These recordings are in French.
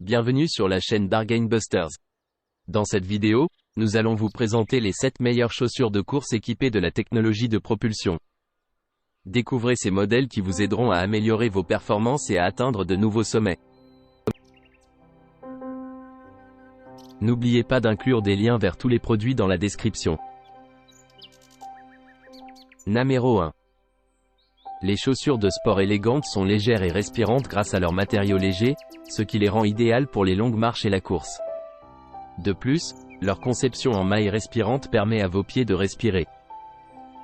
Bienvenue sur la chaîne Bargain Busters. Dans cette vidéo, nous allons vous présenter les 7 meilleures chaussures de course équipées de la technologie de propulsion. Découvrez ces modèles qui vous aideront à améliorer vos performances et à atteindre de nouveaux sommets. N'oubliez pas d'inclure des liens vers tous les produits dans la description. Numéro 1. Les chaussures de sport élégantes sont légères et respirantes grâce à leur matériau léger, ce qui les rend idéales pour les longues marches et la course. De plus, leur conception en maille respirante permet à vos pieds de respirer.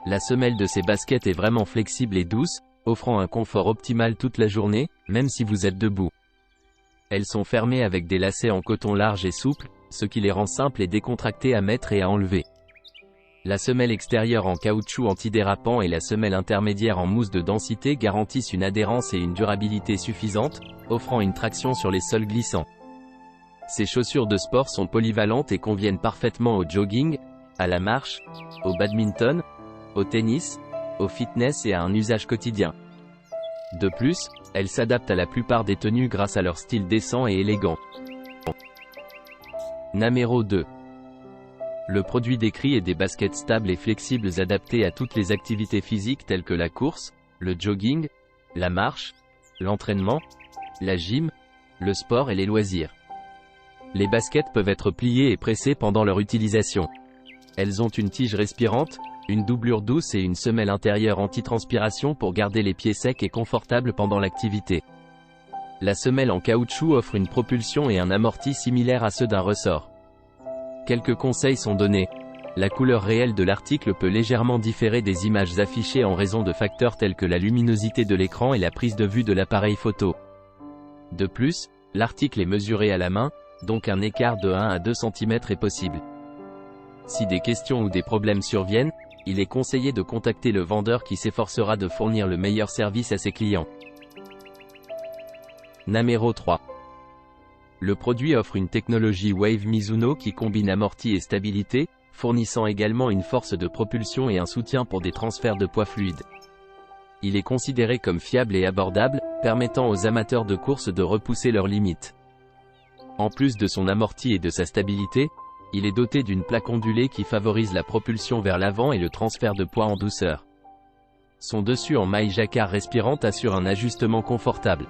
La semelle de ces baskets est vraiment flexible et douce, offrant un confort optimal toute la journée, même si vous êtes debout. Elles sont fermées avec des lacets en coton large et souple, ce qui les rend simples et décontractées à mettre et à enlever. La semelle extérieure en caoutchouc antidérapant et la semelle intermédiaire en mousse de densité garantissent une adhérence et une durabilité suffisantes, offrant une traction sur les sols glissants. Ces chaussures de sport sont polyvalentes et conviennent parfaitement au jogging, à la marche, au badminton, au tennis, au fitness et à un usage quotidien. De plus, elles s'adaptent à la plupart des tenues grâce à leur style décent et élégant. Numéro 2. Le produit décrit est des baskets stables et flexibles adaptées à toutes les activités physiques telles que la course, le jogging, la marche, l'entraînement, la gym, le sport et les loisirs. Les baskets peuvent être pliées et pressées pendant leur utilisation. Elles ont une tige respirante, une doublure douce et une semelle intérieure anti-transpiration pour garder les pieds secs et confortables pendant l'activité. La semelle en caoutchouc offre une propulsion et un amorti similaires à ceux d'un ressort. Quelques conseils sont donnés. La couleur réelle de l'article peut légèrement différer des images affichées en raison de facteurs tels que la luminosité de l'écran et la prise de vue de l'appareil photo. De plus, l'article est mesuré à la main, donc un écart de 1 à 2 cm est possible. Si des questions ou des problèmes surviennent, il est conseillé de contacter le vendeur qui s'efforcera de fournir le meilleur service à ses clients. Numéro 3. Le produit offre une technologie Wave Mizuno qui combine amorti et stabilité, fournissant également une force de propulsion et un soutien pour des transferts de poids fluides. Il est considéré comme fiable et abordable, permettant aux amateurs de course de repousser leurs limites. En plus de son amorti et de sa stabilité, il est doté d'une plaque ondulée qui favorise la propulsion vers l'avant et le transfert de poids en douceur. Son dessus en maille jacquard respirante assure un ajustement confortable.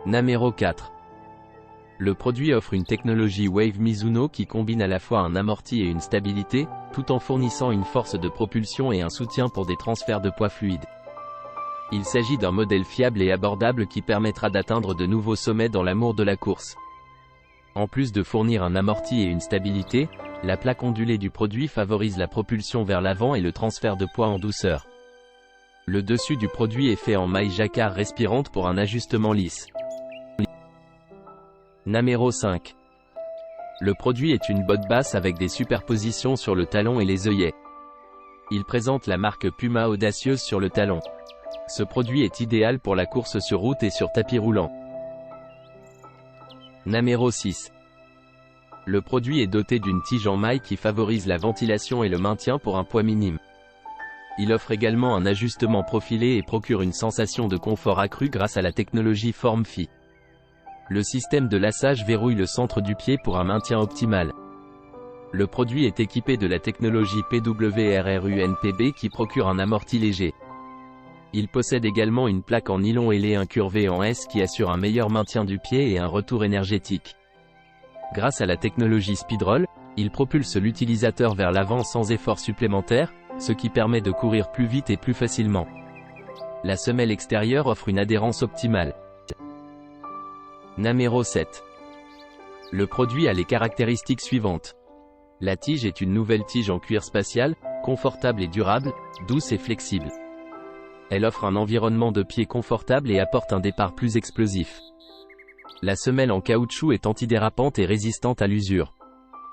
Numéro 4. Le produit offre une technologie Wave Mizuno qui combine à la fois un amorti et une stabilité, tout en fournissant une force de propulsion et un soutien pour des transferts de poids fluides. Il s'agit d'un modèle fiable et abordable qui permettra d'atteindre de nouveaux sommets dans l'amour de la course. En plus de fournir un amorti et une stabilité, la plaque ondulée du produit favorise la propulsion vers l'avant et le transfert de poids en douceur. Le dessus du produit est fait en maille jacquard respirante pour un ajustement lisse. Numéro 5. Le produit est une botte basse avec des superpositions sur le talon et les œillets. Il présente la marque Puma audacieuse sur le talon. Ce produit est idéal pour la course sur route et sur tapis roulant. Numéro 6. Le produit est doté d'une tige en maille qui favorise la ventilation et le maintien pour un poids minime. Il offre également un ajustement profilé et procure une sensation de confort accru grâce à la technologie Form-Fit. Le système de lassage verrouille le centre du pied pour un maintien optimal. Le produit est équipé de la technologie PWRRUNPB qui procure un amorti léger. Il possède également une plaque en nylon ailé incurvé en S qui assure un meilleur maintien du pied et un retour énergétique. Grâce à la technologie Speedroll, il propulse l'utilisateur vers l'avant sans effort supplémentaire, ce qui permet de courir plus vite et plus facilement. La semelle extérieure offre une adhérence optimale. Numéro 7. Le produit a les caractéristiques suivantes. La tige est une nouvelle tige en cuir spatial, confortable et durable, douce et flexible. Elle offre un environnement de pied confortable et apporte un départ plus explosif. La semelle en caoutchouc est antidérapante et résistante à l'usure.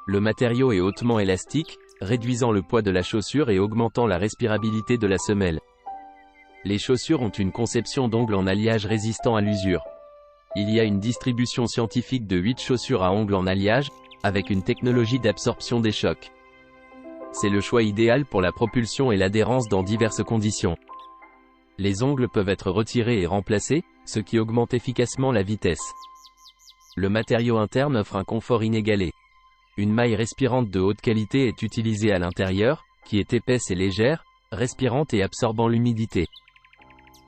Le matériau est hautement élastique, réduisant le poids de la chaussure et augmentant la respirabilité de la semelle. Les chaussures ont une conception d'ongles en alliage résistant à l'usure. Il y a une distribution scientifique de 8 chaussures à ongles en alliage, avec une technologie d'absorption des chocs. C'est le choix idéal pour la propulsion et l'adhérence dans diverses conditions. Les ongles peuvent être retirés et remplacés, ce qui augmente efficacement la vitesse. Le matériau interne offre un confort inégalé. Une maille respirante de haute qualité est utilisée à l'intérieur, qui est épaisse et légère, respirante et absorbant l'humidité.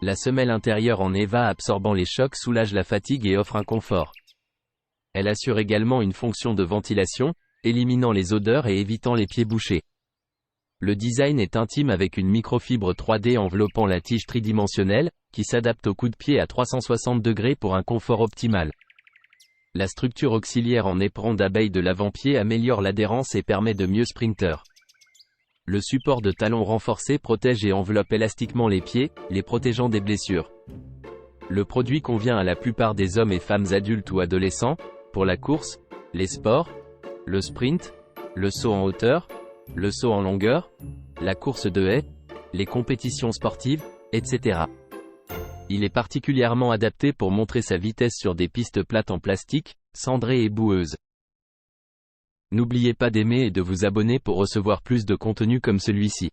La semelle intérieure en EVA absorbant les chocs soulage la fatigue et offre un confort. Elle assure également une fonction de ventilation, éliminant les odeurs et évitant les pieds bouchés. Le design est intime avec une microfibre 3D enveloppant la tige tridimensionnelle, qui s'adapte au coup de pied à 360 degrés pour un confort optimal. La structure auxiliaire en éperon d'abeille de l'avant-pied améliore l'adhérence et permet de mieux sprinter. Le support de talon renforcé protège et enveloppe élastiquement les pieds, les protégeant des blessures. Le produit convient à la plupart des hommes et femmes adultes ou adolescents, pour la course, les sports, le sprint, le saut en hauteur, le saut en longueur, la course de haies, les compétitions sportives, etc. Il est particulièrement adapté pour montrer sa vitesse sur des pistes plates en plastique, cendrées et boueuses. N'oubliez pas d'aimer et de vous abonner pour recevoir plus de contenu comme celui-ci.